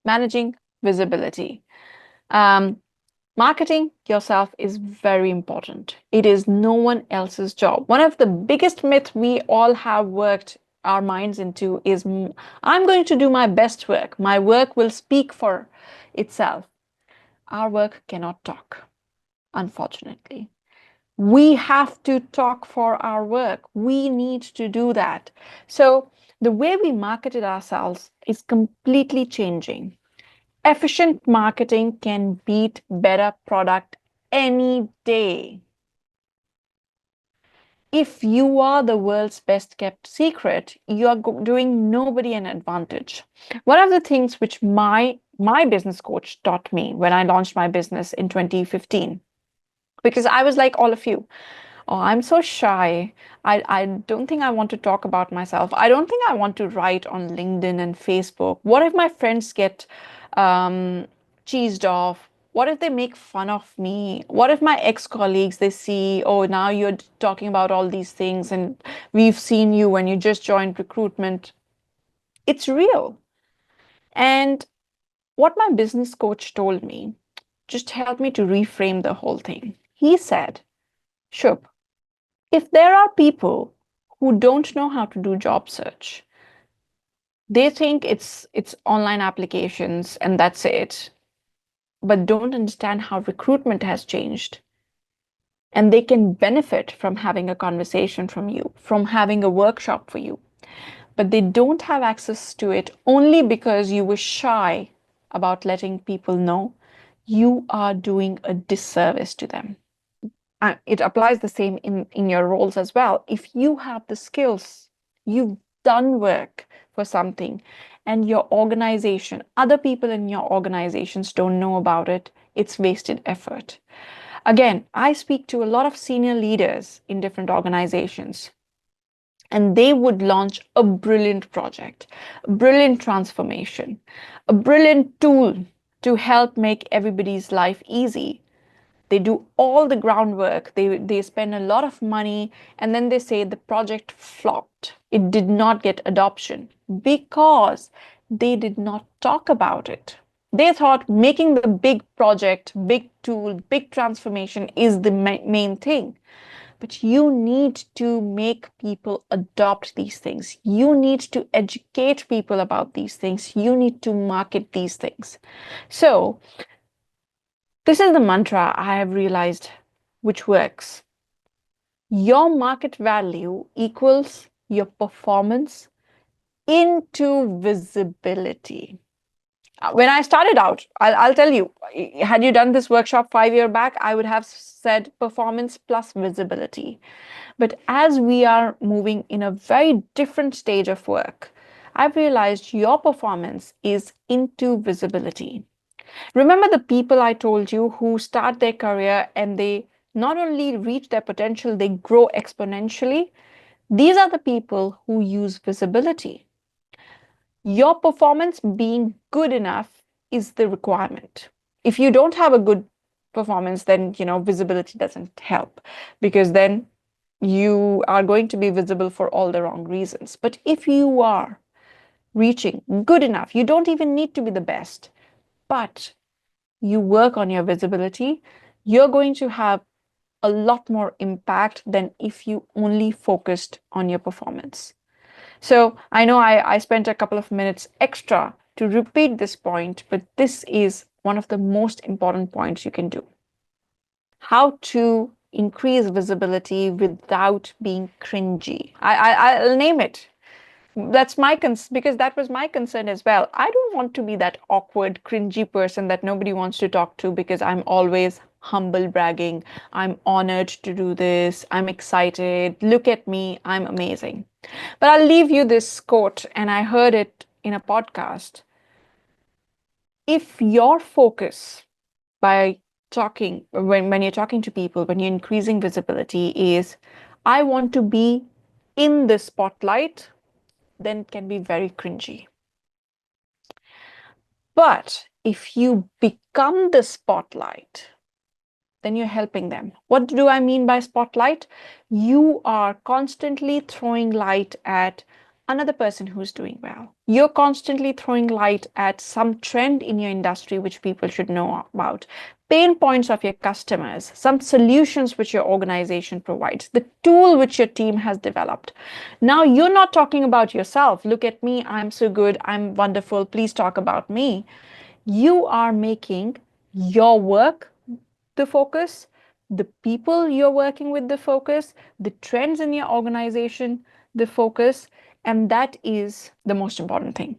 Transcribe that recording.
managing visibility. Um, Marketing yourself is very important. It is no one else's job. One of the biggest myths we all have worked our minds into is I'm going to do my best work. My work will speak for itself. Our work cannot talk, unfortunately. We have to talk for our work. We need to do that. So the way we marketed ourselves is completely changing. Efficient marketing can beat better product any day. If you are the world's best kept secret, you are doing nobody an advantage. One of the things which my business coach taught me when I launched my business in 2015, because I was like all of you. Oh, I'm so shy. I don't think I want to talk about myself. I don't think I want to write on LinkedIn and Facebook. What if my friends get cheesed off? What if they make fun of me? What if my ex-colleagues they see, oh, now you're talking about all these things and we've seen you when you just joined recruitment. It's real. And what my business coach told me just helped me to reframe the whole thing. He said, Shub, if there are people who don't know how to do job search, they think it's online applications and that's it, but don't understand how recruitment has changed. And they can benefit from having a conversation from you, from having a workshop for you, but they don't have access to it only because you were shy about letting people know. You are doing a disservice to them. It applies the same in your roles as well. If you have the skills, you've done work for something, and your organization, other people in your organizations don't know about it, it's wasted effort. Again, I speak to a lot of senior leaders in different organizations, and they would launch a brilliant project, a brilliant transformation, a brilliant tool to help make everybody's life easy. They do all the groundwork. They spend a lot of money, and then they say the project flopped. It did not get adoption because they did not talk about it. They thought making the big project, big tool, big transformation is the main thing. But you need to make people adopt these things. You need to educate people about these things. You need to market these things. So this is the mantra I have realized which works. Your market value equals your performance into visibility. When I started out, I'll tell you, had you done this workshop 5 years back, I would have said performance plus visibility. But as we are moving in a very different stage of work, I've realized your performance is into visibility. Remember the people I told you who start their career and they not only reach their potential, they grow exponentially? These are the people who use visibility. Your performance being good enough is the requirement. If you don't have a good performance, then visibility doesn't help, because then you are going to be visible for all the wrong reasons. But if you are reaching good enough, you don't even need to be the best, but you work on your visibility, you're going to have a lot more impact than if you only focused on your performance. So I know I spent a couple of minutes extra to repeat this point, but this is one of the most important points you can do. How to increase visibility without being cringy. I'll name it. That's because that was my concern as well. I don't want to be that awkward, cringy person that nobody wants to talk to because I'm always humble bragging. I'm honored to do this. I'm excited. Look at me. I'm amazing. But I'll leave you this quote, and I heard it in a podcast. If your focus by talking, when you're talking to people, when you're increasing visibility, is I want to be in the spotlight, then it can be very cringy. But if you become the spotlight, then you're helping them. What do I mean by spotlight? You are constantly throwing light at another person who's doing well. You're constantly throwing light at some trend in your industry which people should know about, pain points of your customers, some solutions which your organization provides, the tool which your team has developed. Now, you're not talking about yourself. Look at me, I'm so good, I'm wonderful, please talk about me. You are making your work the focus, the people you're working with the focus, the trends in your organization the focus, and that is the most important thing.